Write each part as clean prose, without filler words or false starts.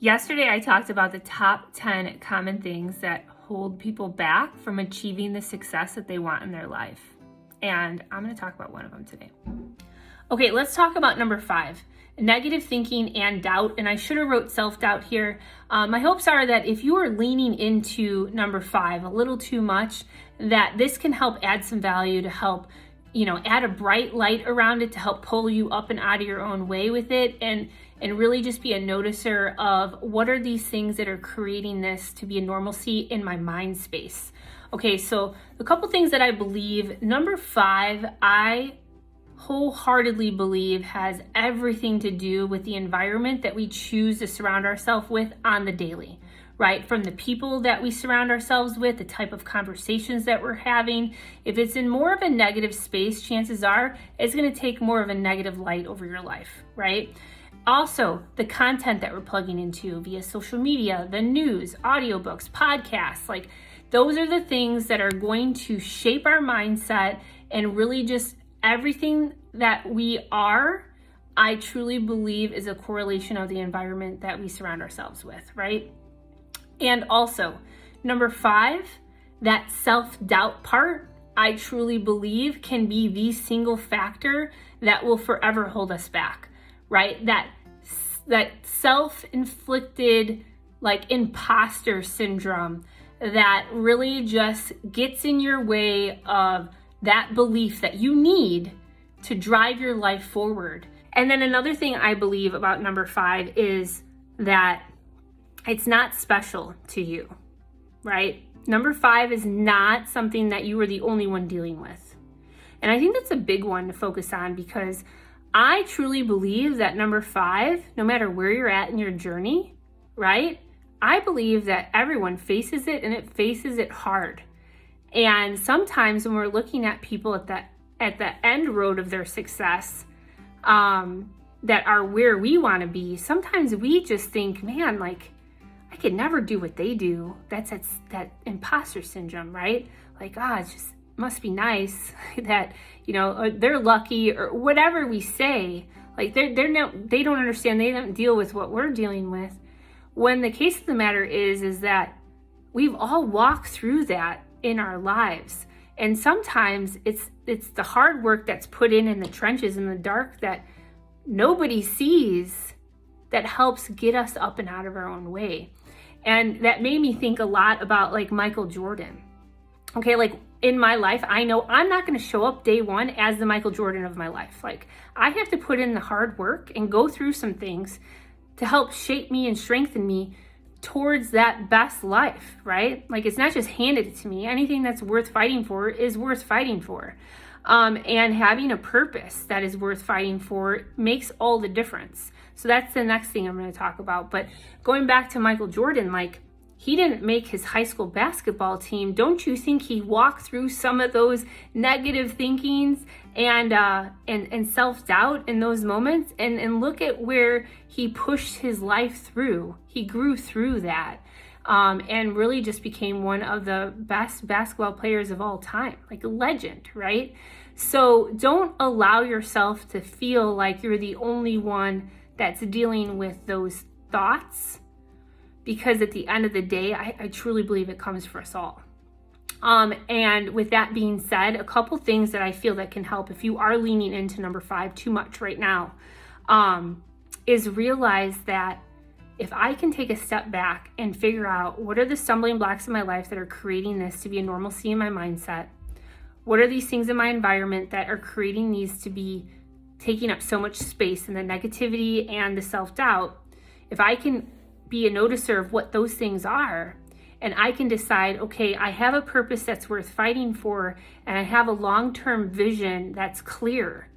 Yesterday, I talked about the top 10 common things that hold people back from achieving the success that they want in their life. And I'm going to talk about one of them today. Okay, let's talk about number 5, negative thinking and doubt. And I should have wrote self-doubt here. My hopes are that if you are leaning into number 5 a little too much, that this can help add some value to help, add a bright light around it to help pull you up and out of your own way with it, and really just be a noticer of what are these things that are creating this to be a normalcy in my mind space. Okay, so a couple things that I believe. Number 5, I wholeheartedly believe has everything to do with the environment that we choose to surround ourselves with on the daily, right? From the people that we surround ourselves with, the type of conversations that we're having. If it's in more of a negative space, chances are it's going to take more of a negative light over your life, right? Also, the content that we're plugging into via social media, the news, audiobooks, podcasts, like those are the things that are going to shape our mindset, and really just everything that we are, I truly believe, is a correlation of the environment that we surround ourselves with, right? And also, number 5, that self-doubt part, I truly believe can be the single factor that will forever hold us back, right? That self-inflicted imposter syndrome that really just gets in your way of that belief that you need to drive your life forward. And then another thing I believe about number 5 is that it's not special to you, right? Number 5 is not something that you are the only one dealing with. And I think that's a big one to focus on, because I truly believe that number 5, no matter where you're at in your journey, right? I believe that everyone faces it, and it faces it hard. And sometimes when we're looking at people at the end road of their success, that are where we want to be, sometimes we just think, man, I could never do what they do. That's that imposter syndrome, right? It just must be nice that, they're lucky, or whatever we say. They don't understand. They don't deal with what we're dealing with. When the case of the matter is that we've all walked through that in our lives. And sometimes it's the hard work that's put in the trenches, in the dark, that nobody sees, that helps get us up and out of our own way. And that made me think a lot about Michael Jordan. Okay, in my life, I know I'm not going to show up day one as the Michael Jordan of my life. I have to put in the hard work and go through some things to help shape me and strengthen me towards that best life, right? It's not just handed to me. Anything that's worth fighting for is worth fighting for. And having a purpose that is worth fighting for makes all the difference. So that's the next thing I'm going to talk about. But going back to Michael Jordan, he didn't make his high school basketball team. Don't you think he walked through some of those negative thinkings and self-doubt in those moments? And look at where he pushed his life through. He grew through that, and really just became one of the best basketball players of all time, a legend, right? So don't allow yourself to feel like you're the only one that's dealing with those thoughts, because at the end of the day, I truly believe it comes for us all. And with that being said, a couple things that I feel that can help if you are leaning into number 5 too much right now, is realize that if I can take a step back and figure out what are the stumbling blocks in my life that are creating this to be a normalcy in my mindset, what are these things in my environment that are creating these to be taking up so much space, and the negativity and the self-doubt, if I can be a noticer of what those things are, and I can decide, okay, I have a purpose that's worth fighting for, and I have a long-term vision that's clear,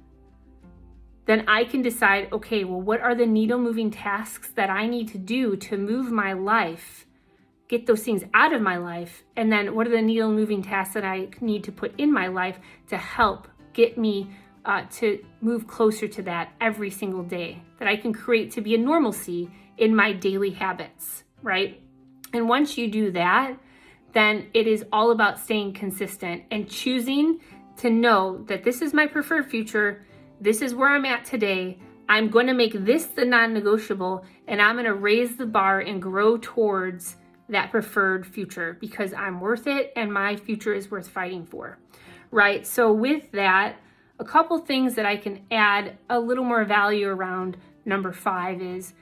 then I can decide, okay, well, what are the needle-moving tasks that I need to do to move my life, get those things out of my life, and then what are the needle-moving tasks that I need to put in my life to help get me to move closer to that every single day, that I can create to be a normalcy in my daily habits, right? And once you do that, then it is all about staying consistent and choosing to know that this is my preferred future. This is where I'm at today. I'm going to make this the non-negotiable, and I'm going to raise the bar and grow towards that preferred future because I'm worth it and my future is worth fighting for, right? So with that, a couple things that I can add a little more value around number 5 is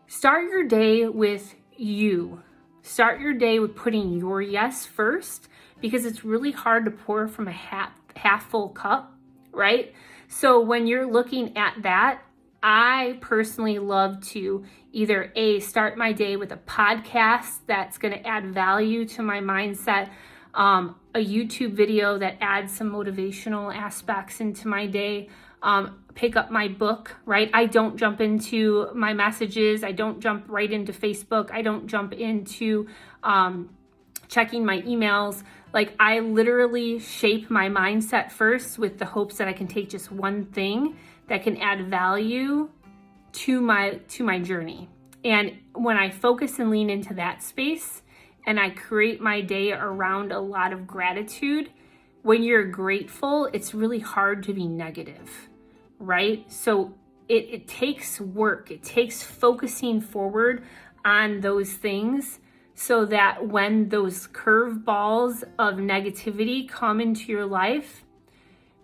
start your day with you. Start your day with putting your yes first, because it's really hard to pour from a half full cup, right? So when you're looking at that, I personally love to either start my day with a podcast that's going to add value to my mindset, a YouTube video that adds some motivational aspects into my day, pick up my book, right? I don't jump into my messages. I don't jump right into Facebook. I don't jump into checking my emails. Like, I literally shape my mindset first with the hopes that I can take just one thing that can add value to my journey. And when I focus and lean into that space and I create my day around a lot of gratitude, when you're grateful, it's really hard to be negative, right? So it takes work. It takes focusing forward on those things so that when those curveballs of negativity come into your life,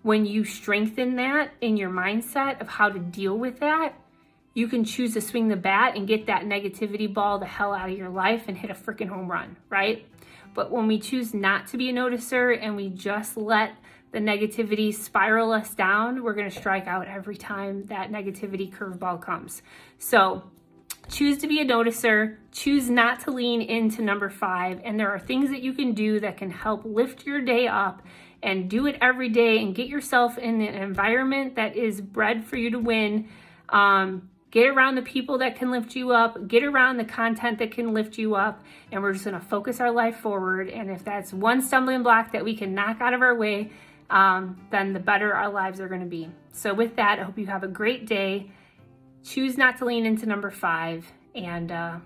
when you strengthen that in your mindset of how to deal with that, you can choose to swing the bat and get that negativity ball the hell out of your life and hit a freaking home run, right? But when we choose not to be a noticer and we just let the negativity spiral us down, we're going to strike out every time that negativity curveball comes. So choose to be a noticer, choose not to lean into number 5. And there are things that you can do that can help lift your day up, and do it every day and get yourself in an environment that is bred for you to win. Get around the people that can lift you up, get around the content that can lift you up, and we're just gonna focus our life forward. And if that's one stumbling block that we can knock out of our way, then the better our lives are gonna be. So with that, I hope you have a great day. Choose not to lean into number 5, and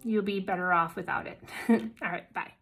you'll be better off without it. All right, bye.